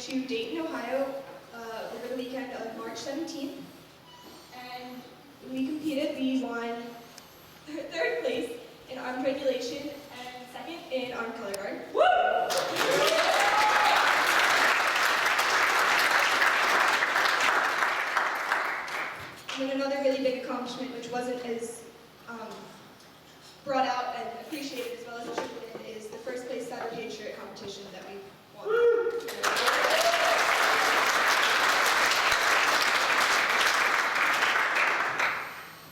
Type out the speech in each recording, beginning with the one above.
to Dayton, Ohio over the weekend of March 17th. And we competed. We won third place in armed regulation and second in armed color guard. Woo! And then another really big accomplishment, which wasn't as brought out and appreciated as well as it should have been, is the first place fabricated shirt competition that we won.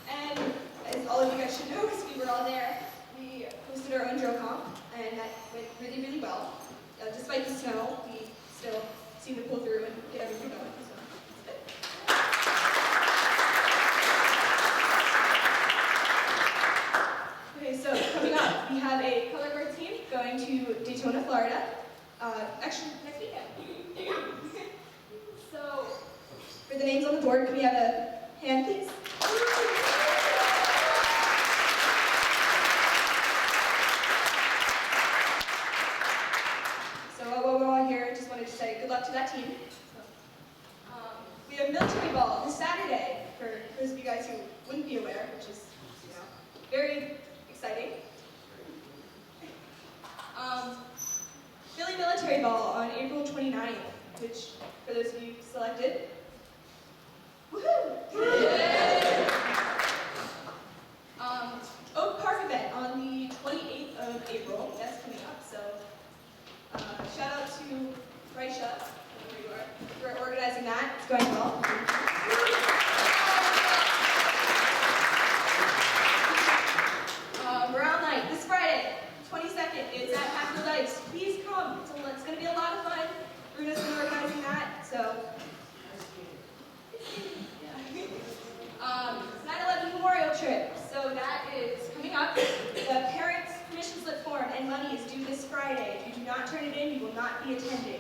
And as all of you guys should know, because we were all there, we hosted our own drill comp, and that went really, really well. Despite the snow, we still seem to pull through and get everything going. So it's good. Okay, so coming up, we have a color guard team going to Daytona, Florida. Actually, next weekend. So, for the names on the board, can we have a hand, please? So while we're all here, I just wanted to say good luck to that team. We have military ball this Saturday, for those of you guys who wouldn't be aware, which is, very exciting. Philly military ball on April 29th, which, for those of you selected, woohoo! Oak Park event on the 28th of April, that's coming up, so shout out to Raisha, where you are, for organizing that. It's going well. Brown night this Friday, 22nd. It's at Hackle Dice. Please come. It's going to be a lot of fun. Bruno's been organizing that, so. 9/11 memorial trip. So that is coming up. The parents' permission slip form and money is due this Friday. If you do not turn it in, you will not be attending.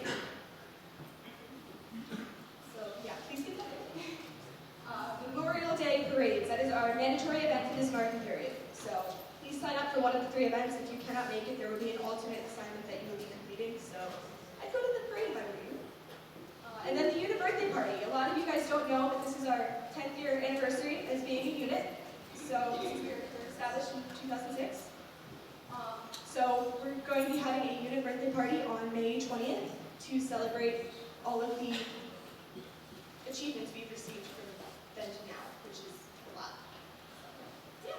So yeah, please get that in. Memorial Day parades. That is our mandatory event for this marking period. So please sign up for one of the 3 events. If you cannot make it, there will be an alternate assignment that you will be completing. So I'd go to the parade if I were you. And then the unit birthday party. A lot of you guys don't know, but this is our 10th year anniversary as being a unit. So we were established in 2006. So we're going to be having a unit birthday party on May 20th to celebrate all of the achievements we've received from then to now, which is a lot. Yeah.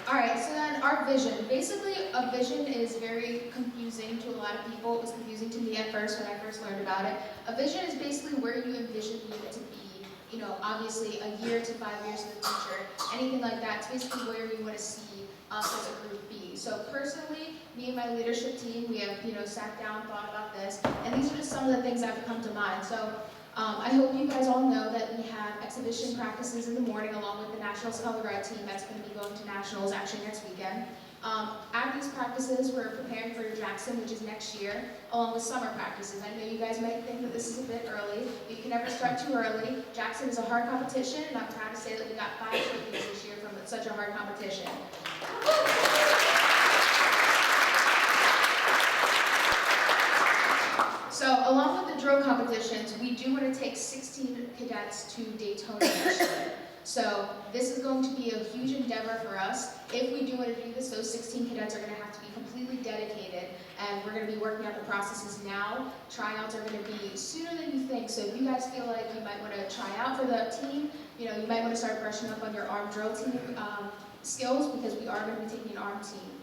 Alright, so then our vision. Basically, a vision is very confusing to a lot of people. It was confusing to me at first when I first learned about it. A vision is basically where you envision it to be, obviously a year to 5 years in the future, anything like that. It's basically where you want to see us as a group be. So personally, me and my leadership team, we have, sat down, thought about this, and these are just some of the things that have come to mind. So I hope you guys all know that we have exhibition practices in the morning along with the Nationals color guard team that's going to be going to Nationals actually next weekend. At these practices, we're preparing for Jackson, which is next year, along with summer practices. I know you guys might think that this is a bit early, but you can never start too early. Jackson is a hard competition, and I'm proud to say that we got 5 trophies this year from such a hard competition. So, along with the drill competitions, we do want to take 16 cadets to Daytona next year. So, this is going to be a huge endeavor for us. If we do want to do this, those 16 cadets are going to have to be completely dedicated, and we're going to be working out the processes now. Tryouts are going to be sooner than you think, so if you guys feel like you might want to try out for the team, you might want to start brushing up on your armed drill team skills, because we are going to be taking an armed team.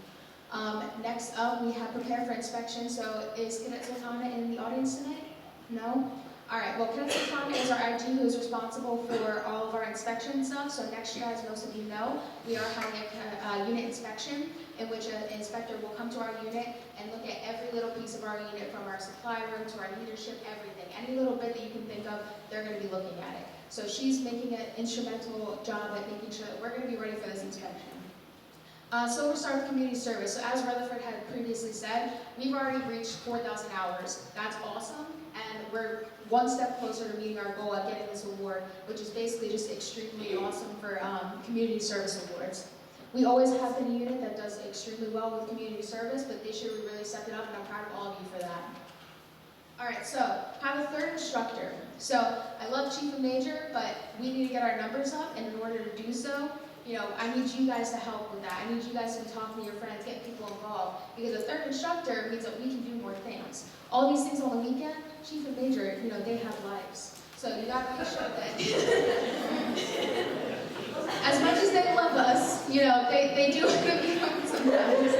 Next up, we have prepare for inspection. So is Cadet Sultana in the audience tonight? No? Alright, well Cadet Sultana is our IG who is responsible for all of our inspection stuff. So next year, as most of you know, we are having a unit inspection in which an inspector will come to our unit and look at every little piece of our unit, from our supply room to our leadership, everything. Any little bit that you can think of, they're going to be looking at it. So she's making an instrumental job at making sure that we're going to be ready for this inspection. So we'll start with community service. So as Rutherford had previously said, we've already reached 4,000 hours. That's awesome, and we're one step closer to meeting our goal at getting this award, which is basically just extremely awesome for community service awards. We always have been a unit that does extremely well with community service, but this year we really stepped it up, and I'm proud of all of you for that. All right, so have a third instructor. So I love Chief and Major, but we need to get our numbers up, and in order to do so, I need you guys to help with that. I need you guys to be talking to your friends, get people involved, because a third instructor means that we can do more things. All these things on the weekend, Chief and Major, they have lives. So you gotta make sure that as much as they love us, they do give up sometimes.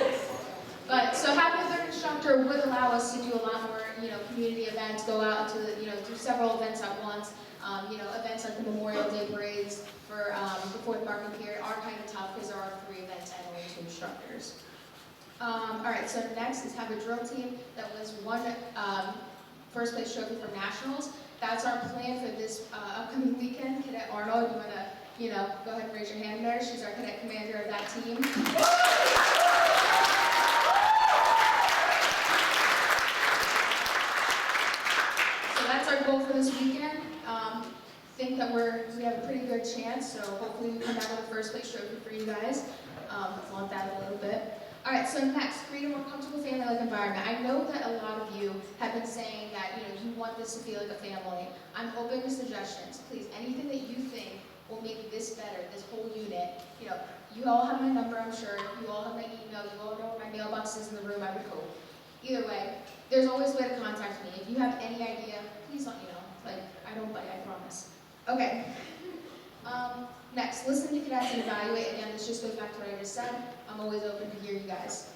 But so having a third instructor would allow us to do a lot more, community events, go out into the, do several events at once. Events like the Memorial Day parades for the fourth marking period are kind of tough because there are 3 events and only 2 instructors. All right, so next is have a drill team that was won first place trophy for nationals. That's our plan for this upcoming weekend. Cadet Arnold, you want to, go ahead and raise your hand there. She's our cadet commander of that team. So that's our goal for this weekend. Think that we have a pretty good chance, so hopefully we come out with a first place trophy for you guys. Flaunt that a little bit. All right, so next, create a more comfortable family-like environment. I know that a lot of you have been saying that you want this to feel like a family. I'm open to suggestions. Please, anything that you think will make this better, this whole unit. You all have my number, I'm sure. You all have my email. You all know where my mailbox is in the room, I would hope. Either way, there's always a way to contact me. If you have any idea, please let me know. I don't bite, I promise. Okay. Next, listen to cadets and evaluate. Again, this just goes back to what I just said. I'm always open to hear you guys.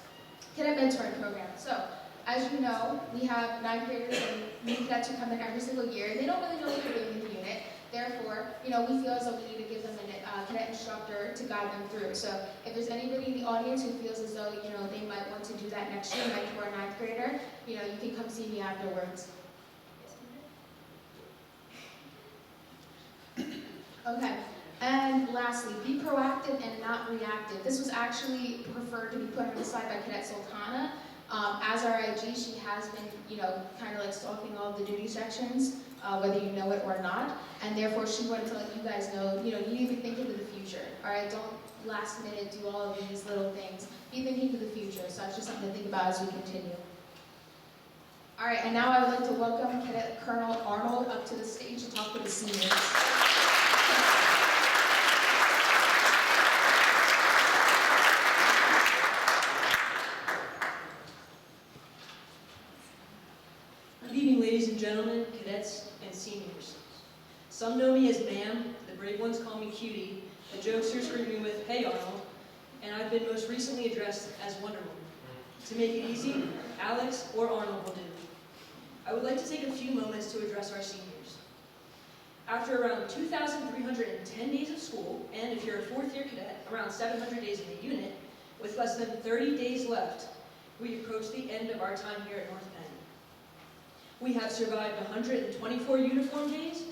Cadet mentoring program. So, as you know, we have 9th graders and new cadets who come in every single year. They don't really know what they're doing in the unit. Therefore, we feel as though we need to give them a cadet instructor to guide them through. So, if there's anybody in the audience who feels as though, they might want to do that next year, mentor a 9th grader, you can come see me afterwards. Okay. And lastly, be proactive and not reactive. This was actually preferred to be put on the slide by Cadet Sultana. As our IG, she has been, kind of like stalking all of the duty sections, whether you know it or not. And therefore, she wanted to let you guys know, you need to think into the future. All right, don't last minute do all of these little things. Be thinking to the future. So that's just something to think about as we continue. All right, and now I would like to welcome Cadet Colonel Arnold up to the stage to talk with the seniors. Good evening, ladies and gentlemen, cadets, and seniors. Some know me as Ma'am, the brave ones call me Cutie, the jokesters greet me with, "Hey Arnold," and I've been most recently addressed as Wonder Woman. To make it easy, Alex or Arnold will do. I would like to take a few moments to address our seniors. After around 2,310 days of school, and if you're a 4th year cadet, around 700 days in the unit, with less than 30 days left, we approach the end of our time here at North Penn. We have survived 124 uniform days,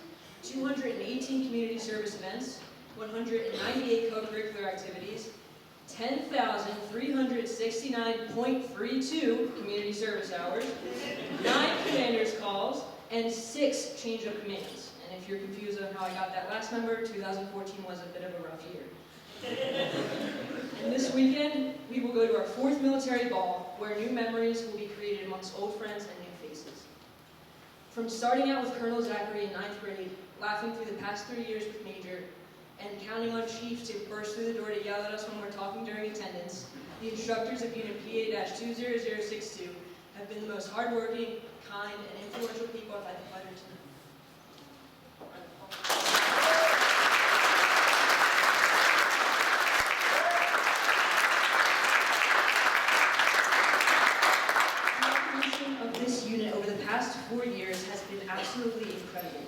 218 community service events, 198 co-curricular activities, 10,369.32 community service hours, 9 commander's calls, and 6 change of commands. And if you're confused on how I got that last number, 2014 was a bit of a rough year. And this weekend, we will go to our 4th military ball, where new memories will be created amongst old friends and new faces. From starting out with Colonel Zachary in 9th grade, laughing through the past 3 years with Major, and counting on Chief to burst through the door to yell at us when we're talking during attendance, the instructors of Unit PA-20062 have been the most hardworking, kind, and influential people I've had the pleasure to know. Of this unit over the past 4 years has been absolutely incredible.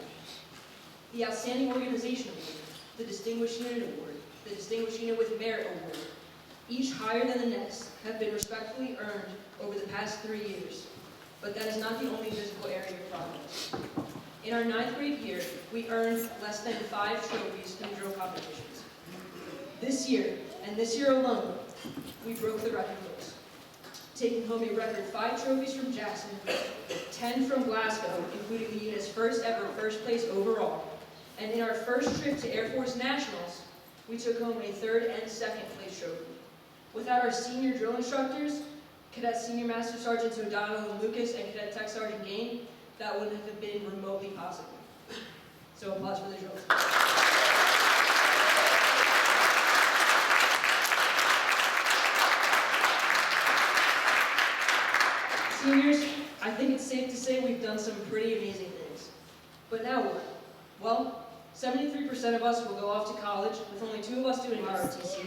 The Outstanding Organization Award, the Distinguished Unit Award, the Distinguished Unit with Merit Award, each higher than the next, have been respectfully earned over the past 3 years. But that is not the only visible area of progress. In our 9th grade year, we earned less than 5 trophies through drill competitions. This year, and this year alone, we broke the record books, taking home a record 5 trophies from Jackson, 10 from Glasgow, including the unit's first ever first place overall. And in our first trip to Air Force Nationals, we took home a 3rd and 2nd place trophy. Without our senior drill instructors, Cadet Senior Master Sergeants O'Donnell and Lucas, and Cadet Tech Sergeant Gain, that wouldn't have been remotely possible. So applause for the drills. Seniors, I think it's safe to say we've done some pretty amazing things. But now what? Well, 73% of us will go off to college, with only 2 of us doing ROTC.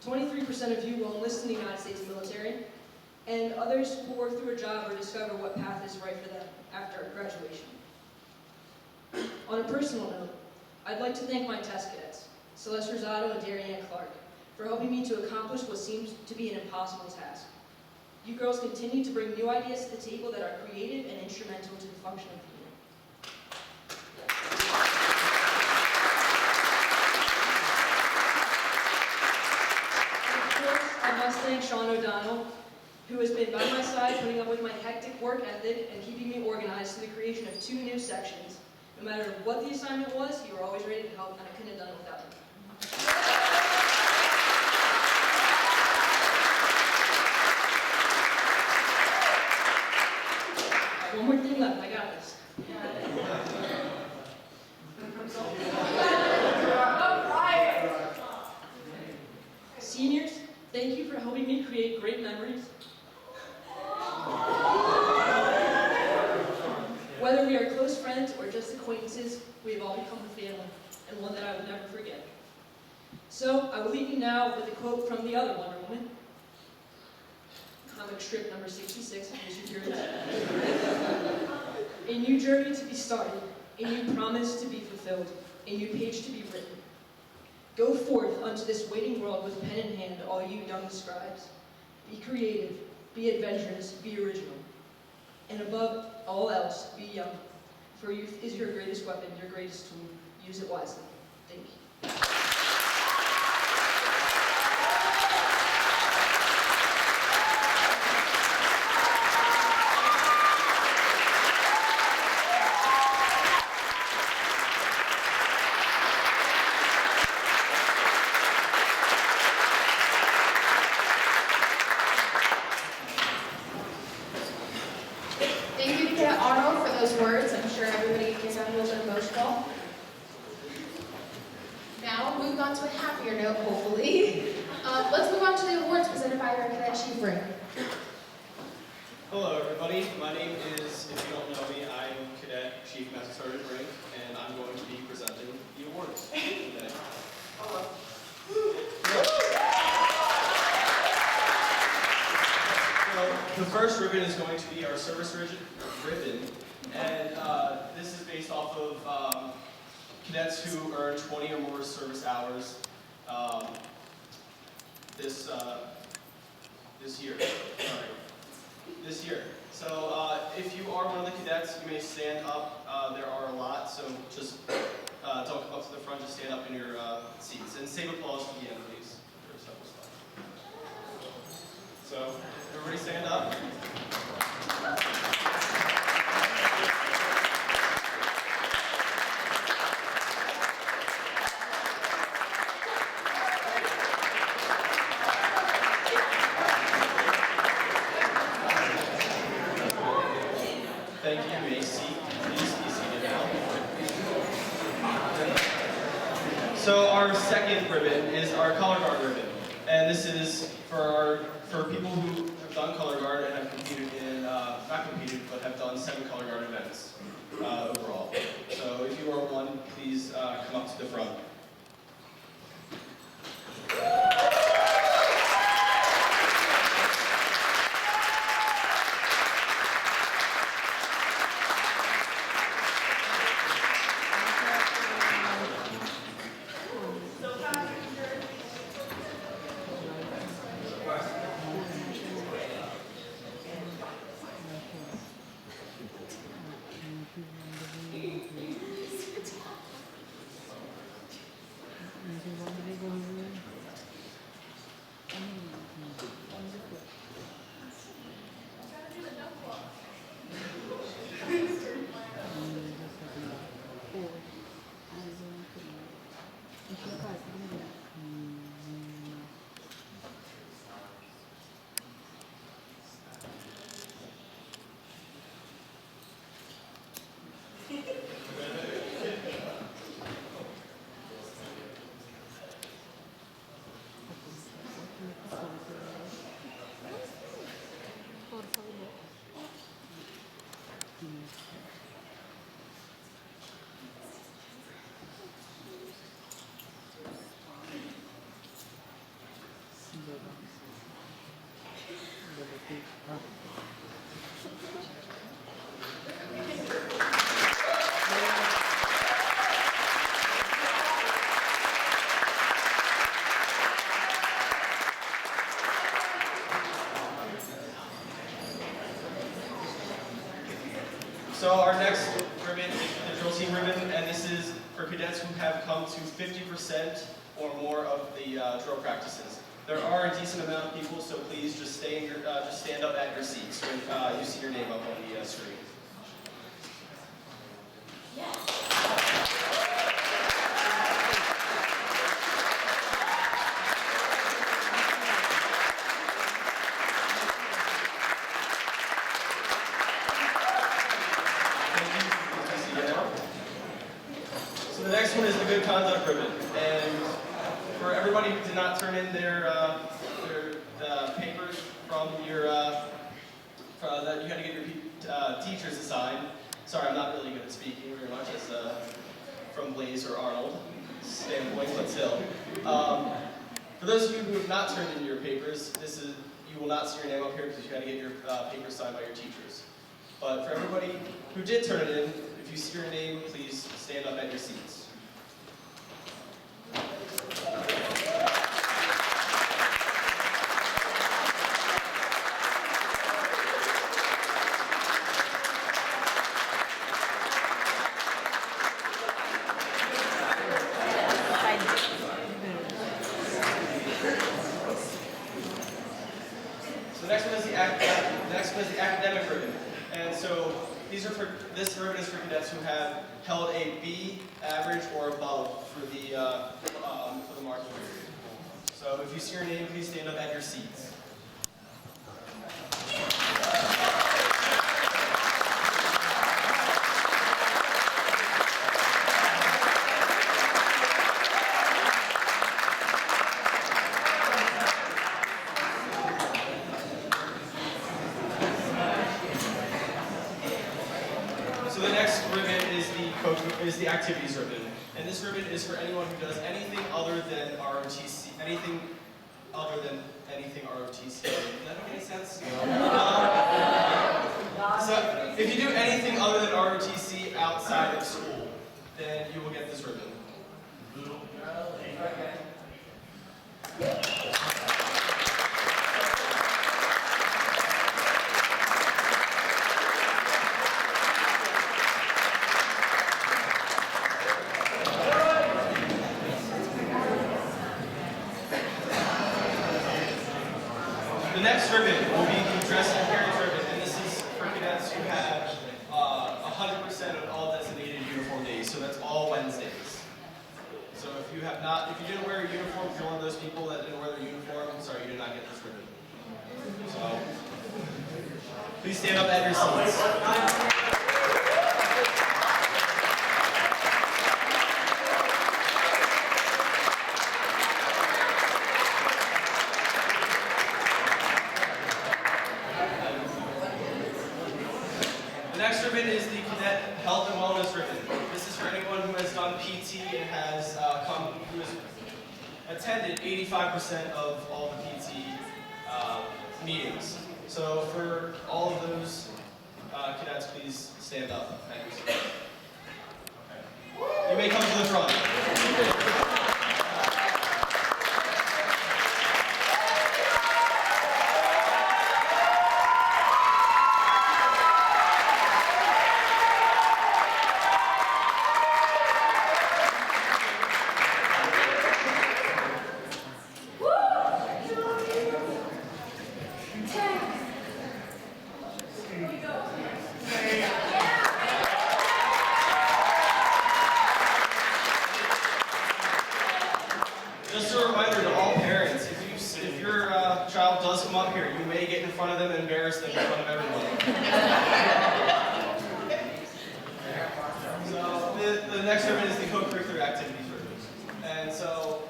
23% of you will enlist in the United States military, and others will work through a job or discover what path is right for them after graduation. On a personal note, I'd like to thank my test cadets, Celeste Rosado and Darianne Clark, for helping me to accomplish what seems to be an impossible task. You girls continue to bring new ideas to the table that are creative and instrumental to the function of the unit. And of course, I must thank Sean O'Donnell, who has been by my side putting up with my hectic work ethic and keeping me organized through the creation of 2 new sections. No matter what the assignment was, you were always ready to help, and I couldn't have done it without him. One more thing left, I got this. Seniors, thank you for helping me create great memories. Whether we are close friends or just acquaintances, we have all become a family, and one that I will never forget. So, I will leave you now with a quote from the other Wonder Woman. Comic strip number 66, in case you're curious. A new journey to be started, a new promise to be fulfilled, a new page to be written. Go forth unto this waiting world with pen in hand, all you young scribes. Be creative, be adventurous, be original. And above all else, be young. For youth is your greatest weapon, your greatest tool. Use it wisely. Thank you. Thank you to Cadet Arnold for those words. I'm sure everybody gets a little bit emotional. Now, moving on to a happier note, hopefully. Let's move on to the awards presented by our Cadet Chief Ring. Hello, everybody. My name is, if you don't know me, I'm Cadet Chief Master Sergeant Ring, and I'm going to be presenting the awards today. Hello. So, the first ribbon is going to be our service ribbon, and this is based off of cadets who earn 20 or more service hours this year. This year. So if you are one of the cadets, you may stand up. There are a lot, so just don't come up to the front, just stand up in your seats. And save applause for the end, please. So, everybody stand up. Thank you. You may seat. Please be seated now. So our second ribbon is our color guard ribbon, and this is for people who have done color guard and have competed in not competed but have done 7 color guard events overall. So if you are one, please come up to the front. So our next ribbon is the drill team ribbon, and this is for cadets who have come to 50% or more of the drill practices. There are a decent amount of people, so please just stand up at your seats when you see your name up on the screen. So the next one is the good conduct ribbon, and for everybody who did not turn in their papers from your that you had to get your teachers assigned. Sorry, I'm not really good at speaking very much as from Blaze or Arnold standpoint, but still. For those of you who have not turned in your papers, you will not see your name up here because you had to get your papers signed by your teachers. But for everybody who did turn it in, if you see your name, please stand up at your seats. So the next one is the academic ribbon. And so this ribbon is for cadets who have held a B average or above for the marking period. So if you see your name, please stand up at your seats. So the next ribbon is the activities ribbon, and this ribbon is for anyone who does anything other than ROTC. Anything other than anything ROTC. Does that make any sense? So if you do anything other than ROTC outside of school, then you will get this ribbon. The next ribbon will be the dress and appearance ribbon, and this is for cadets who have 100% of all designated uniform days, so that's all Wednesdays. So if you didn't wear a uniform, if you're one of those people that didn't wear their uniform, sorry, you did not get this ribbon. So please stand up at your seats. The next ribbon is the Cadet Health and Wellness ribbon. This is for anyone who has done PT and who has attended 85% of all the PT meetings. So for all of those cadets, please stand up. Thank you. You may come to the front. Just a reminder to all parents, if your child does come up here, you may get in front of them and embarrass them in front of everyone. So the next ribbon is the co-curricular activities ribbon. And so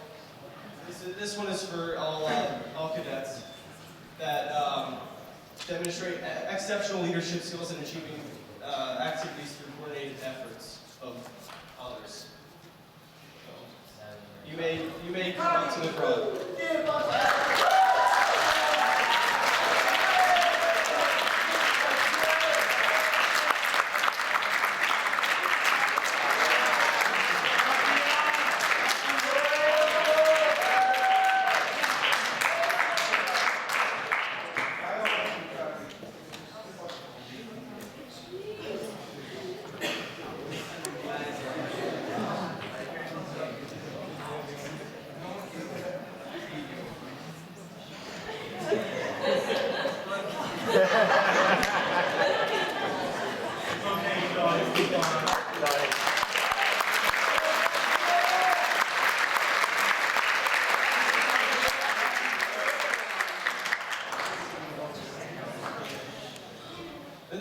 this one is for all cadets that demonstrate exceptional leadership skills in achieving activities through coordinated efforts of others. You may come up to the front.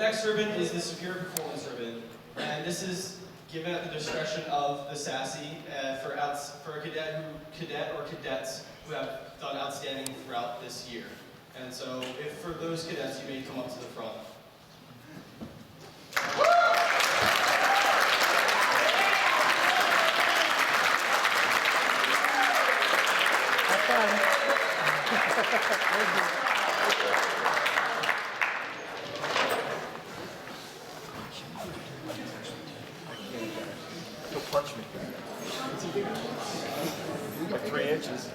next ribbon is the Superior Performance ribbon, and this is given at the discretion of the SASE for a cadet or cadets who have done outstanding throughout this year. And so, if for those cadets, you may come up to the front. He'll punch me. Like 3 inches.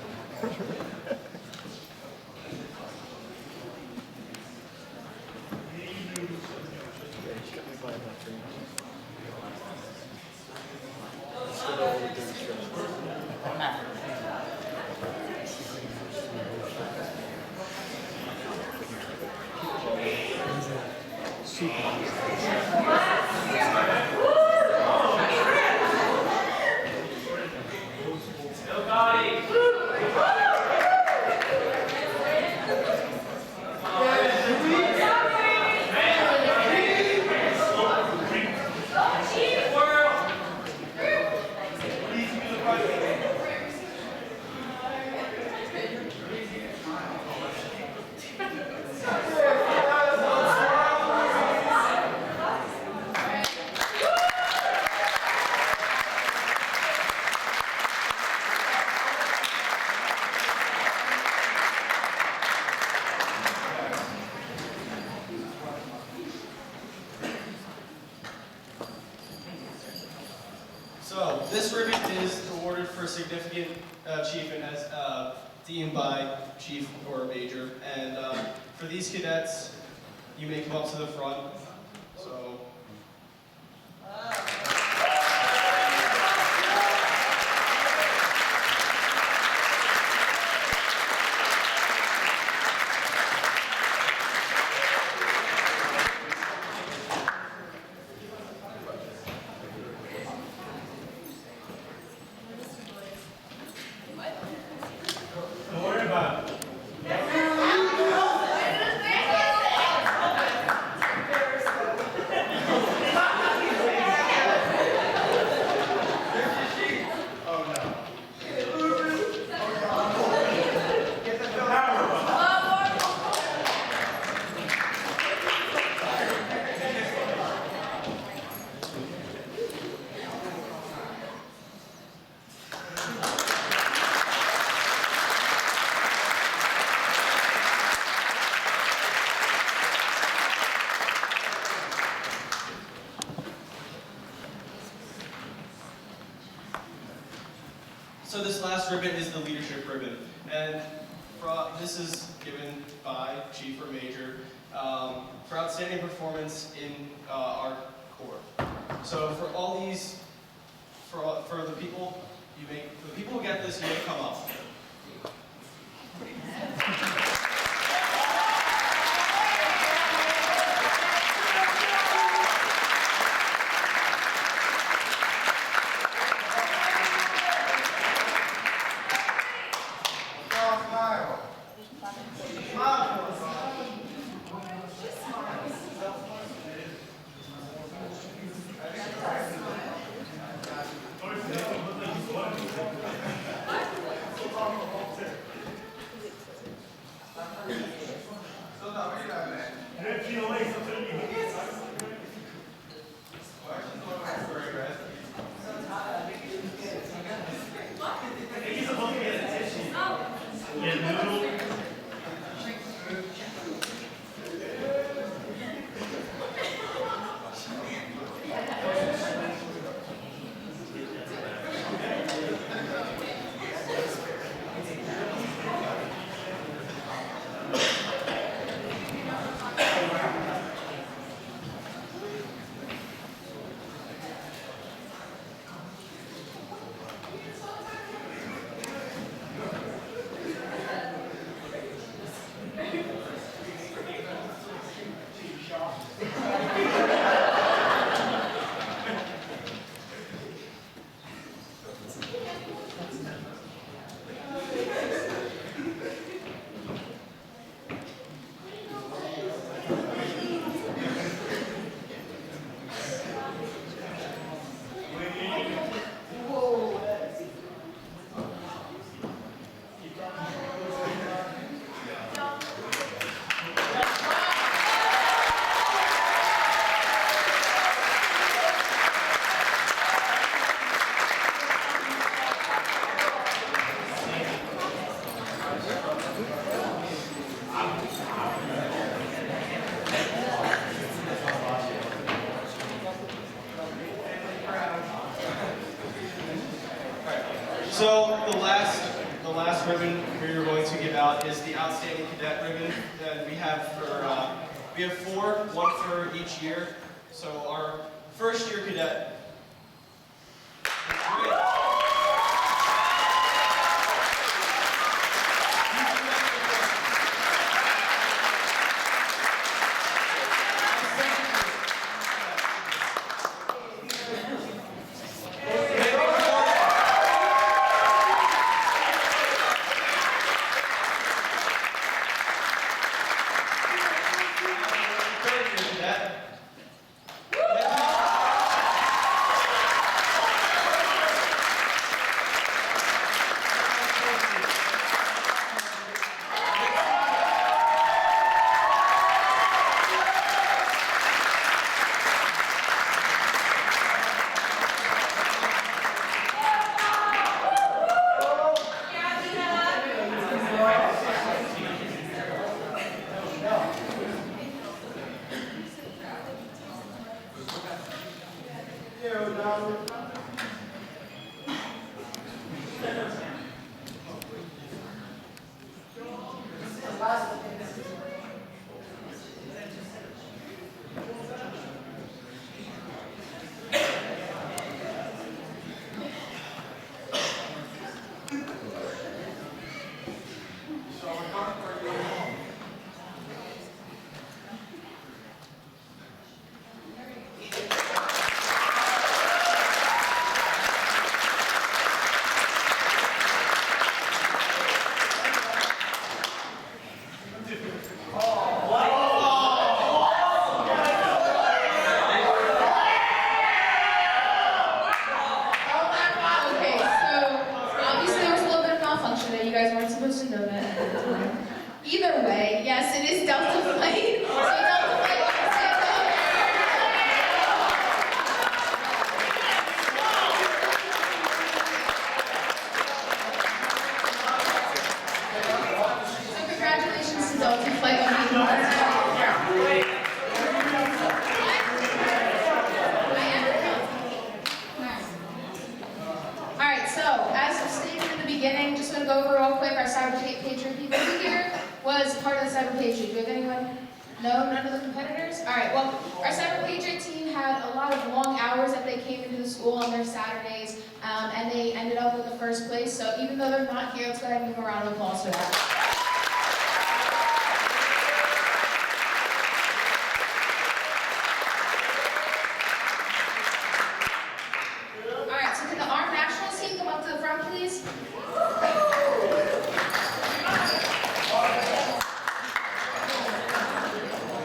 So, this ribbon is awarded for significant achievement as deemed by chief or major. And for these cadets, you may come up to the front. So. So this last ribbon is the leadership ribbon, and this is given by chief or major for outstanding performance in our corps. So for all these, for the people who get this, you may come up. So the last ribbon we are going to give out is the Outstanding Cadet ribbon that we have we have 4, one for each year. So our first year cadet. Either way, yes, it is Delta Flight. So Delta Flight so congratulations to Delta Flight on being Alright, so as stated in the beginning, just going to go over real quick our Cyber Patriot people here. Was part of the Cyber Patriot. Do we have anyone? No? None of the competitors? Alright, well, our Cyber Patriot team had a lot of long hours that they came into the school on their Saturdays, and they ended up with the first place. So even though they're not here, let's go ahead and give them a round of applause for that.